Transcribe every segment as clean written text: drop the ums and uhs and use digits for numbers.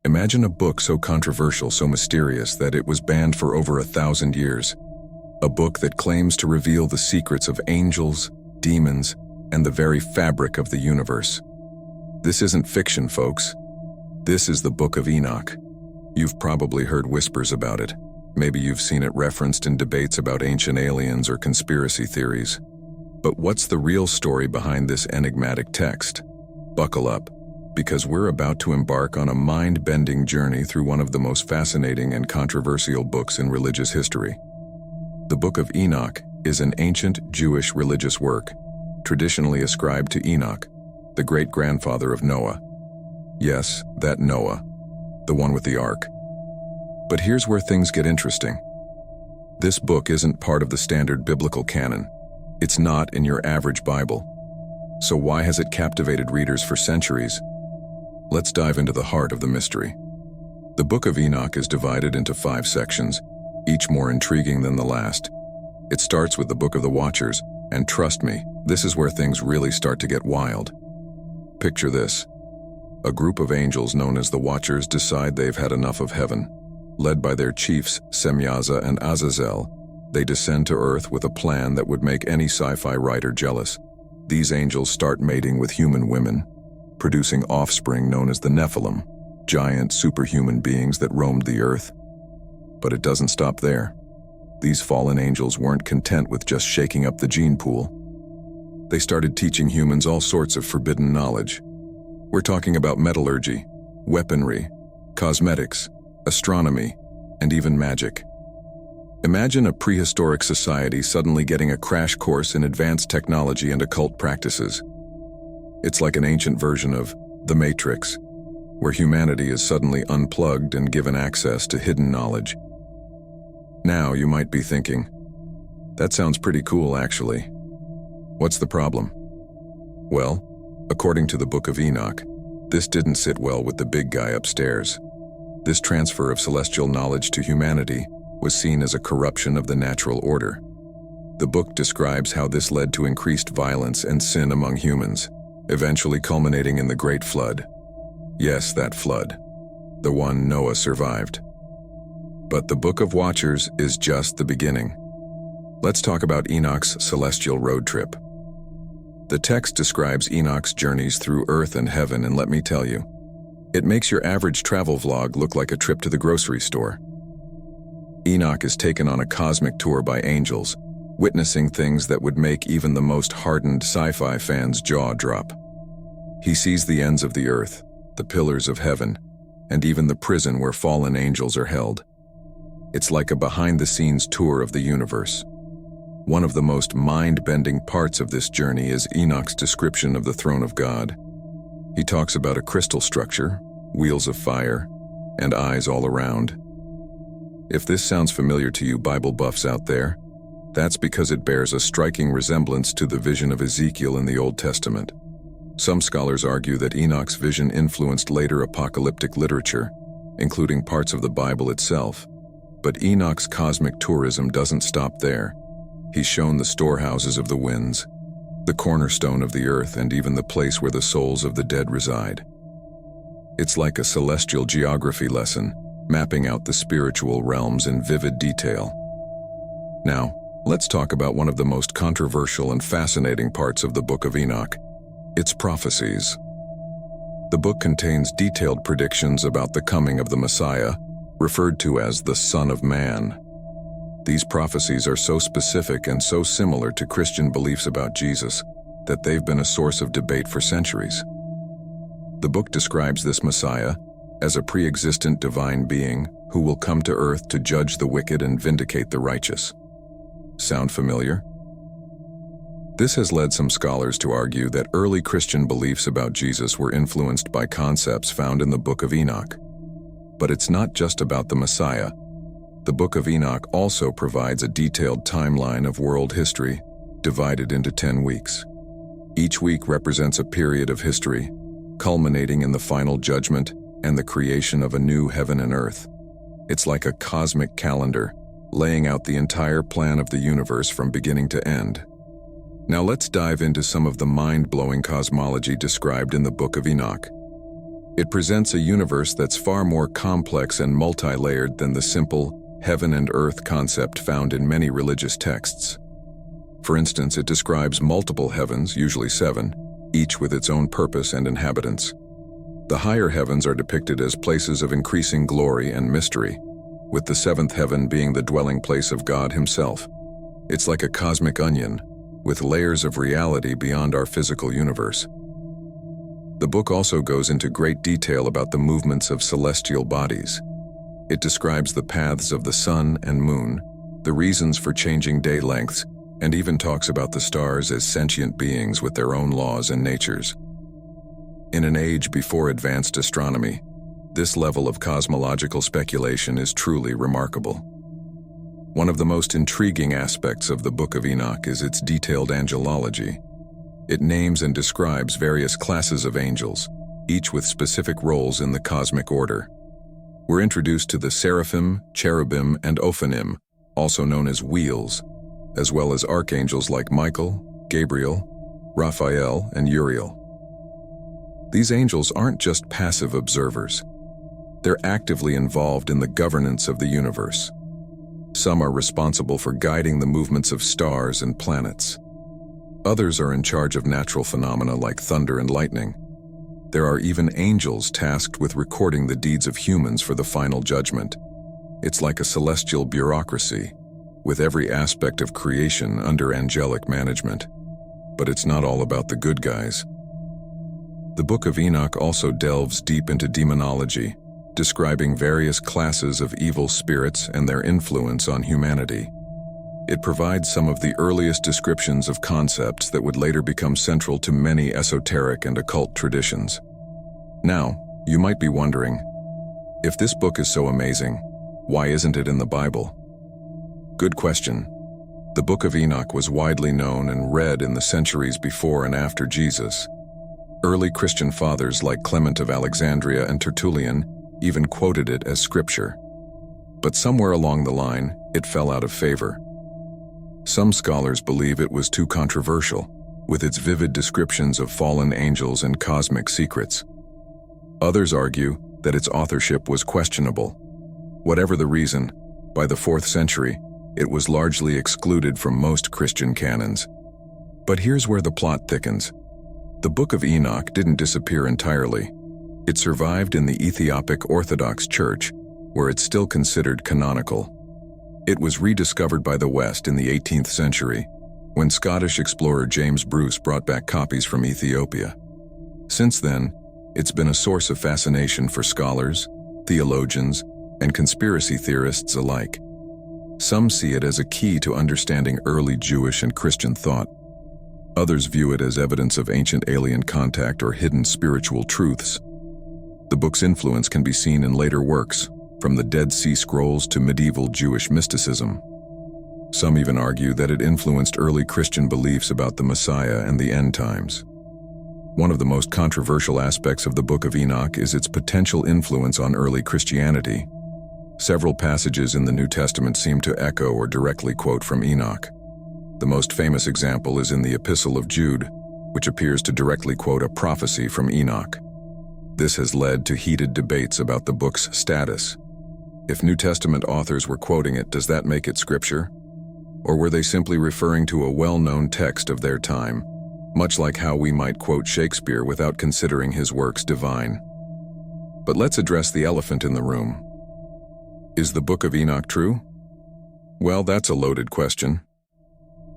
Imagine a book so controversial, so mysterious that it was banned for over 1,000 years. A book that claims to reveal the secrets of angels, demons, and the very fabric of the universe. This isn't fiction, folks. This is the Book of Enoch. You've probably heard whispers about it. Maybe you've seen it referenced in debates about ancient aliens or conspiracy theories. But what's the real story behind this enigmatic text? Buckle up, because we're about to embark on a mind-bending journey through one of the most fascinating and controversial books in religious history. The Book of Enoch is an ancient Jewish religious work, traditionally ascribed to Enoch, the great-grandfather of Noah. Yes, that Noah, the one with the ark. But here's where things get interesting. This book isn't part of the standard biblical canon. It's not in your average Bible. So why has it captivated readers for centuries? Let's dive into the heart of the mystery. The Book of Enoch is divided into 5 sections, each more intriguing than the last. It starts with the Book of the Watchers, and trust me, this is where things really start to get wild. Picture this. A group of angels known as the Watchers decide they've had enough of heaven. Led by their chiefs, Semyaza and Azazel, they descend to Earth with a plan that would make any sci-fi writer jealous. These angels start mating with human women, producing offspring known as the Nephilim, giant superhuman beings that roamed the Earth. But it doesn't stop there. These fallen angels weren't content with just shaking up the gene pool. They started teaching humans all sorts of forbidden knowledge. We're talking about metallurgy, weaponry, cosmetics, astronomy, and even magic. Imagine a prehistoric society suddenly getting a crash course in advanced technology and occult practices. It's like an ancient version of The Matrix, where humanity is suddenly unplugged and given access to hidden knowledge. Now you might be thinking, that sounds pretty cool actually. What's the problem? Well, according to the Book of Enoch, this didn't sit well with the big guy upstairs. This transfer of celestial knowledge to humanity was seen as a corruption of the natural order. The book describes how this led to increased violence and sin among humans, eventually culminating in the Great Flood. Yes, that flood. The one Noah survived. But the Book of Watchers is just the beginning. Let's talk about Enoch's celestial road trip. The text describes Enoch's journeys through earth and heaven, and let me tell you, it makes your average travel vlog look like a trip to the grocery store. Enoch is taken on a cosmic tour by angels, witnessing things that would make even the most hardened sci-fi fans' jaw drop. He sees the ends of the earth, the pillars of heaven, and even the prison where fallen angels are held. It's like a behind-the-scenes tour of the universe. One of the most mind-bending parts of this journey is Enoch's description of the throne of God. He talks about a crystal structure, wheels of fire, and eyes all around. If this sounds familiar to you Bible buffs out there, that's because it bears a striking resemblance to the vision of Ezekiel in the Old Testament. Some scholars argue that Enoch's vision influenced later apocalyptic literature, including parts of the Bible itself. But Enoch's cosmic tourism doesn't stop there. He's shown the storehouses of the winds, the cornerstone of the earth, and even the place where the souls of the dead reside. It's like a celestial geography lesson, mapping out the spiritual realms in vivid detail. Now, let's talk about one of the most controversial and fascinating parts of the Book of Enoch, its prophecies. The book contains detailed predictions about the coming of the Messiah, referred to as the Son of Man. These prophecies are so specific and so similar to Christian beliefs about Jesus that they've been a source of debate for centuries. The book describes this Messiah as a pre-existent divine being who will come to earth to judge the wicked and vindicate the righteous. Sound familiar? This has led some scholars to argue that early Christian beliefs about Jesus were influenced by concepts found in the Book of Enoch. But it's not just about the Messiah. The Book of Enoch also provides a detailed timeline of world history, divided into 10 weeks. Each week represents a period of history, culminating in the final judgment and the creation of a new heaven and earth. It's like a cosmic calendar, laying out the entire plan of the universe from beginning to end. Now let's dive into some of the mind-blowing cosmology described in the Book of Enoch. It presents a universe that's far more complex and multi-layered than the simple heaven and earth concept found in many religious texts. For instance, it describes multiple heavens, usually 7, each with its own purpose and inhabitants. The higher heavens are depicted as places of increasing glory and mystery, with the 7th heaven being the dwelling place of God himself. It's like a cosmic onion, with layers of reality beyond our physical universe. The book also goes into great detail about the movements of celestial bodies. It describes the paths of the sun and moon, the reasons for changing day lengths, and even talks about the stars as sentient beings with their own laws and natures. In an age before advanced astronomy, this level of cosmological speculation is truly remarkable. One of the most intriguing aspects of the Book of Enoch is its detailed angelology. It names and describes various classes of angels, each with specific roles in the cosmic order. We're introduced to the seraphim, cherubim, and ophanim, also known as wheels, as well as archangels like Michael, Gabriel, Raphael, and Uriel. These angels aren't just passive observers. They're actively involved in the governance of the universe. Some are responsible for guiding the movements of stars and planets. Others are in charge of natural phenomena like thunder and lightning. There are even angels tasked with recording the deeds of humans for the final judgment. It's like a celestial bureaucracy, with every aspect of creation under angelic management. But it's not all about the good guys. The Book of Enoch also delves deep into demonology, describing various classes of evil spirits and their influence on humanity. It provides some of the earliest descriptions of concepts that would later become central to many esoteric and occult traditions. Now, you might be wondering, if this book is so amazing, why isn't it in the Bible? Good question. The Book of Enoch was widely known and read in the centuries before and after Jesus. Early Christian fathers like Clement of Alexandria and Tertullian even quoted it as scripture. But somewhere along the line, it fell out of favor. Some scholars believe it was too controversial, with its vivid descriptions of fallen angels and cosmic secrets. Others argue that its authorship was questionable. Whatever the reason, by the 4th century, it was largely excluded from most Christian canons. But here's where the plot thickens. The Book of Enoch didn't disappear entirely. It survived in the Ethiopic Orthodox Church, where it's still considered canonical. It was rediscovered by the West in the 18th century, when Scottish explorer James Bruce brought back copies from Ethiopia. Since then, it's been a source of fascination for scholars, theologians, and conspiracy theorists alike. Some see it as a key to understanding early Jewish and Christian thought. Others view it as evidence of ancient alien contact or hidden spiritual truths. The book's influence can be seen in later works, from the Dead Sea Scrolls to medieval Jewish mysticism. Some even argue that it influenced early Christian beliefs about the Messiah and the end times. One of the most controversial aspects of the Book of Enoch is its potential influence on early Christianity. Several passages in the New Testament seem to echo or directly quote from Enoch. The most famous example is in the Epistle of Jude, which appears to directly quote a prophecy from Enoch. This has led to heated debates about the book's status. If New Testament authors were quoting it, does that make it scripture? Or were they simply referring to a well-known text of their time, much like how we might quote Shakespeare without considering his works divine? But let's address the elephant in the room. Is the Book of Enoch true? Well, that's a loaded question.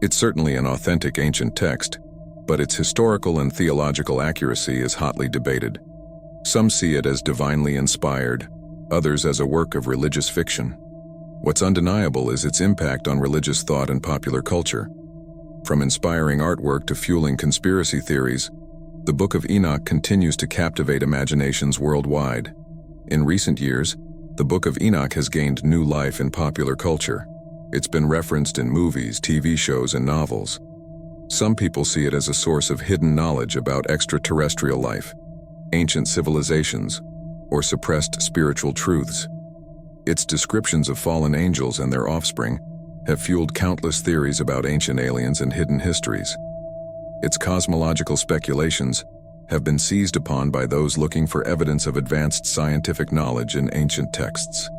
It's certainly an authentic ancient text, but its historical and theological accuracy is hotly debated. Some see it as divinely inspired, others as a work of religious fiction. What's undeniable is its impact on religious thought and popular culture. From inspiring artwork to fueling conspiracy theories, the Book of Enoch continues to captivate imaginations worldwide. In recent years, the Book of Enoch has gained new life in popular culture. It's been referenced in movies, TV shows, and novels. Some people see it as a source of hidden knowledge about extraterrestrial life, ancient civilizations, or suppressed spiritual truths. Its descriptions of fallen angels and their offspring have fueled countless theories about ancient aliens and hidden histories. Its cosmological speculations have been seized upon by those looking for evidence of advanced scientific knowledge in ancient texts.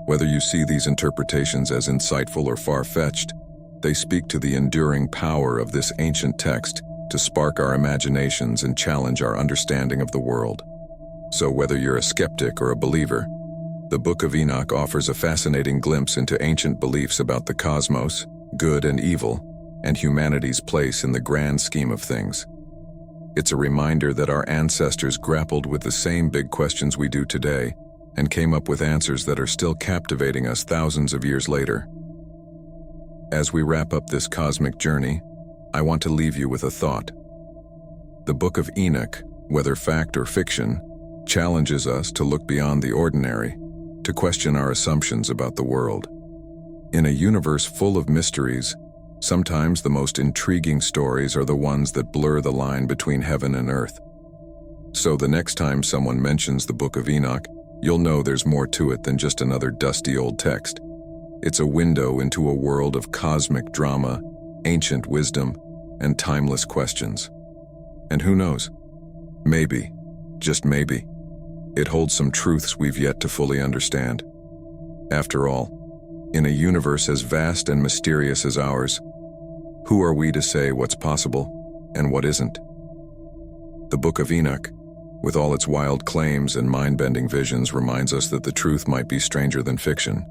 Whether you see these interpretations as insightful or far-fetched, they speak to the enduring power of this ancient text to spark our imaginations and challenge our understanding of the world. So whether you're a skeptic or a believer, the Book of Enoch offers a fascinating glimpse into ancient beliefs about the cosmos, good and evil, and humanity's place in the grand scheme of things. It's a reminder that our ancestors grappled with the same big questions we do today and came up with answers that are still captivating us thousands of years later. As we wrap up this cosmic journey, I want to leave you with a thought. The Book of Enoch, whether fact or fiction, challenges us to look beyond the ordinary, to question our assumptions about the world. In a universe full of mysteries, sometimes the most intriguing stories are the ones that blur the line between heaven and earth. So the next time someone mentions the Book of Enoch, you'll know there's more to it than just another dusty old text. It's a window into a world of cosmic drama, ancient wisdom, and timeless questions. And who knows? Maybe, just maybe, it holds some truths we've yet to fully understand. After all, in a universe as vast and mysterious as ours, who are we to say what's possible and what isn't? The Book of Enoch, with all its wild claims and mind-bending visions, reminds us that the truth might be stranger than fiction.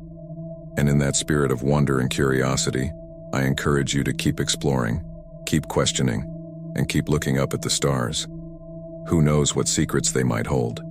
And in that spirit of wonder and curiosity, I encourage you to keep exploring, keep questioning, and keep looking up at the stars. Who knows what secrets they might hold?